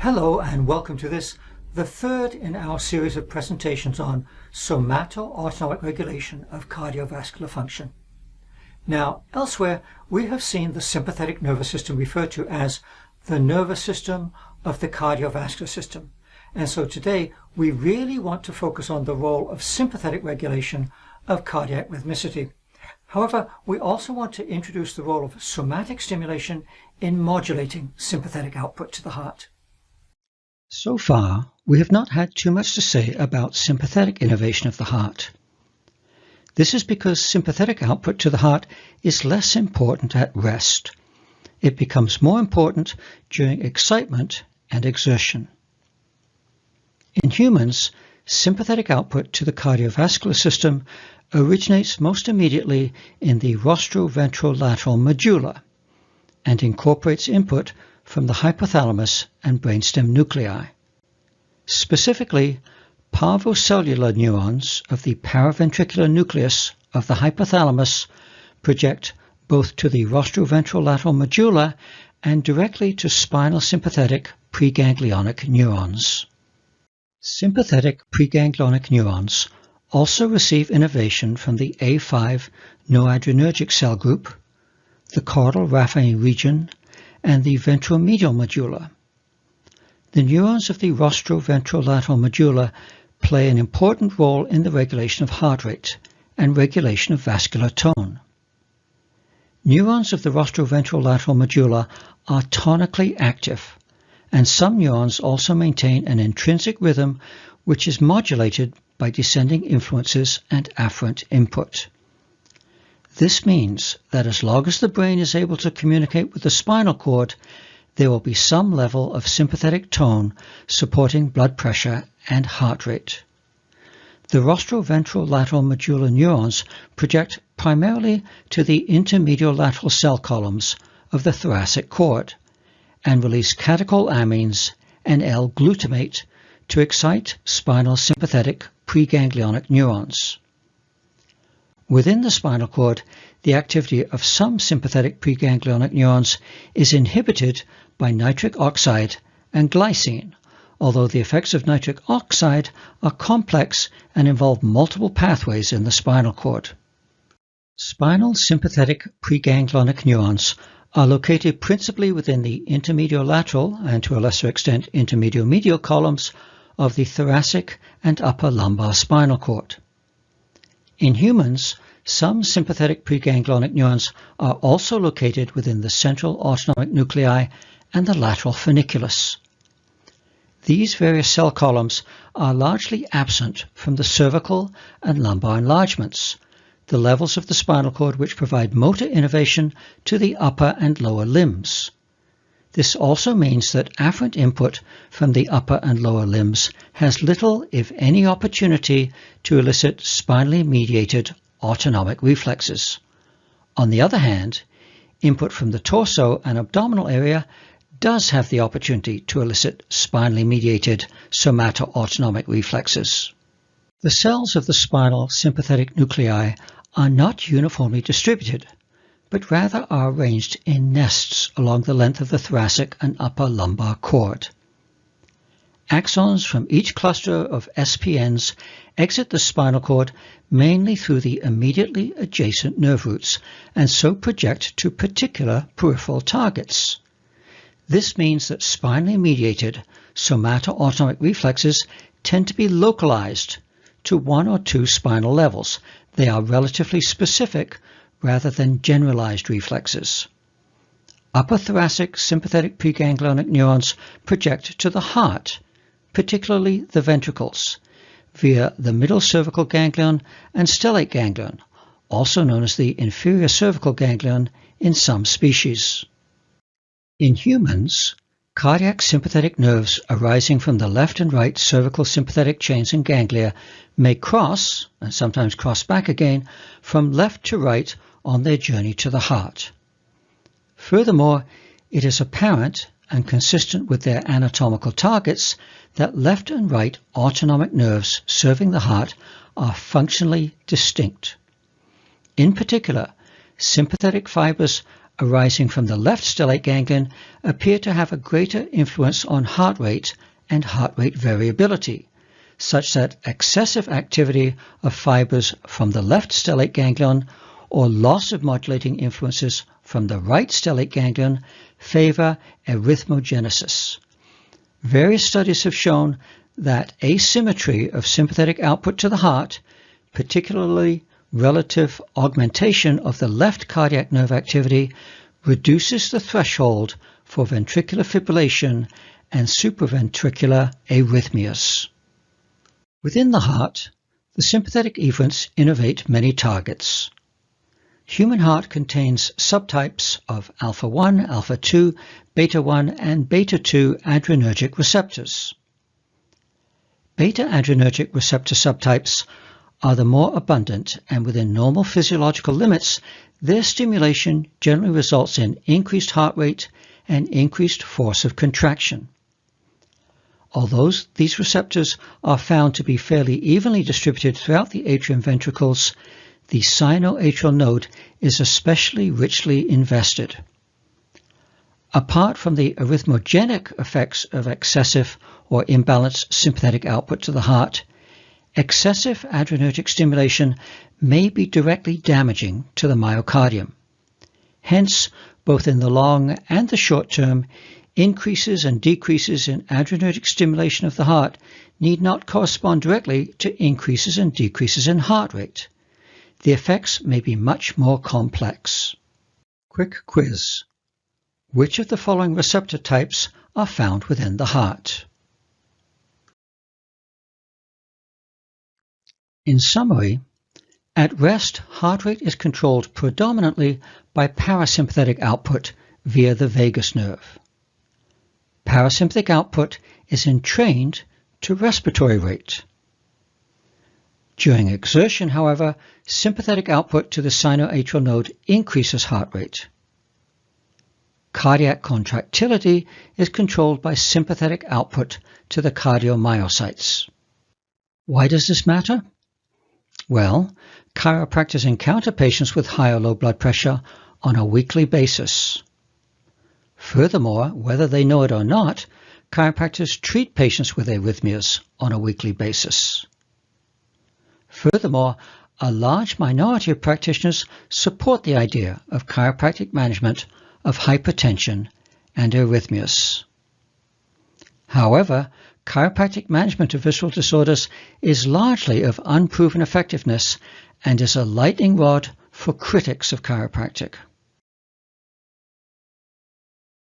Hello and welcome to this, the third in our series of presentations on Somato autonomic regulation of cardiovascular function. Now, elsewhere, we have seen the sympathetic nervous system referred to as the nervous system of the cardiovascular system. And so today, we really want to focus on the role of sympathetic regulation of cardiac rhythmicity. However, we also want to introduce the role of somatic stimulation in modulating sympathetic output to the heart. So far, we have not had too much to say about sympathetic innervation of the heart. This is because sympathetic output to the heart is less important at rest. It becomes more important during excitement and exertion. In humans, sympathetic output to the cardiovascular system originates most immediately in the rostroventrolateral medulla and incorporates input from the hypothalamus and brainstem nuclei. Specifically, parvocellular neurons of the paraventricular nucleus of the hypothalamus project both to the rostroventrolateral medulla and directly to spinal sympathetic preganglionic neurons. Sympathetic preganglionic neurons also receive innervation from the A5 noradrenergic cell group, the caudal raphe region, and the ventromedial medulla. The neurons of the rostroventrolateral medulla play an important role in the regulation of heart rate and regulation of vascular tone. Neurons of the rostroventrolateral medulla are tonically active, and some neurons also maintain an intrinsic rhythm which is modulated by descending influences and afferent input. This means that as long as the brain is able to communicate with the spinal cord, there will be some level of sympathetic tone supporting blood pressure and heart rate. The rostroventrolateral medulla neurons project primarily to the intermediolateral cell columns of the thoracic cord and release catecholamines and L-glutamate to excite spinal sympathetic preganglionic neurons. Within the spinal cord, the activity of some sympathetic preganglionic neurons is inhibited by nitric oxide and glycine, although the effects of nitric oxide are complex and involve multiple pathways in the spinal cord. Spinal sympathetic preganglionic neurons are located principally within the intermediolateral and to a lesser extent intermediomedial columns of the thoracic and upper lumbar spinal cord. In humans, some sympathetic preganglionic neurons are also located within the central autonomic nuclei and the lateral funiculus. These various cell columns are largely absent from the cervical and lumbar enlargements, the levels of the spinal cord which provide motor innervation to the upper and lower limbs. This also means that afferent input from the upper and lower limbs has little, if any, opportunity to elicit spinally mediated autonomic reflexes. On the other hand, input from the torso and abdominal area does have the opportunity to elicit spinally mediated somato-autonomic reflexes. The cells of the spinal sympathetic nuclei are not uniformly distributed, but rather are arranged in nests along the length of the thoracic and upper lumbar cord. Axons from each cluster of SPNs exit the spinal cord mainly through the immediately adjacent nerve roots and so project to particular peripheral targets. This means that spinally mediated somato-autonomic reflexes tend to be localized to one or two spinal levels. They are relatively specific rather than generalized reflexes. Upper thoracic sympathetic preganglionic neurons project to the heart, particularly the ventricles, via the middle cervical ganglion and stellate ganglion, also known as the inferior cervical ganglion in some species. In humans, cardiac sympathetic nerves arising from the left and right cervical sympathetic chains and ganglia may cross, and sometimes cross back again, from left to right on their journey to the heart. Furthermore, it is apparent and consistent with their anatomical targets that left and right autonomic nerves serving the heart are functionally distinct. In particular, sympathetic fibers arising from the left stellate ganglion appear to have a greater influence on heart rate and heart rate variability, such that excessive activity of fibers from the left stellate ganglion or loss of modulating influences from the right stellate ganglion favor arrhythmogenesis. Various studies have shown that asymmetry of sympathetic output to the heart, particularly relative augmentation of the left cardiac nerve activity, reduces the threshold for ventricular fibrillation and supraventricular arrhythmias. Within the heart, the sympathetic efferents innervate many targets. Human heart contains subtypes of alpha-1, alpha-2, beta-1, and beta-2 adrenergic receptors. Beta-adrenergic receptor subtypes are the more abundant, and within normal physiological limits, their stimulation generally results in increased heart rate and increased force of contraction. Although these receptors are found to be fairly evenly distributed throughout the atrium ventricles, the sinoatrial node is especially richly invested. Apart from the arrhythmogenic effects of excessive or imbalanced sympathetic output to the heart, excessive adrenergic stimulation may be directly damaging to the myocardium. Hence, both in the long and the short term, increases and decreases in adrenergic stimulation of the heart need not correspond directly to increases and decreases in heart rate. The effects may be much more complex. Quick quiz. Which of the following receptor types are found within the heart? In summary, at rest, heart rate is controlled predominantly by parasympathetic output via the vagus nerve. Parasympathetic output is entrained to respiratory rate. During exertion, however, sympathetic output to the sinoatrial node increases heart rate. Cardiac contractility is controlled by sympathetic output to the cardiomyocytes. Why does this matter? Well, chiropractors encounter patients with high or low blood pressure on a weekly basis. Furthermore, whether they know it or not, chiropractors treat patients with arrhythmias on a weekly basis. Furthermore, a large minority of practitioners support the idea of chiropractic management of hypertension and arrhythmias. However, chiropractic management of visceral disorders is largely of unproven effectiveness and is a lightning rod for critics of chiropractic.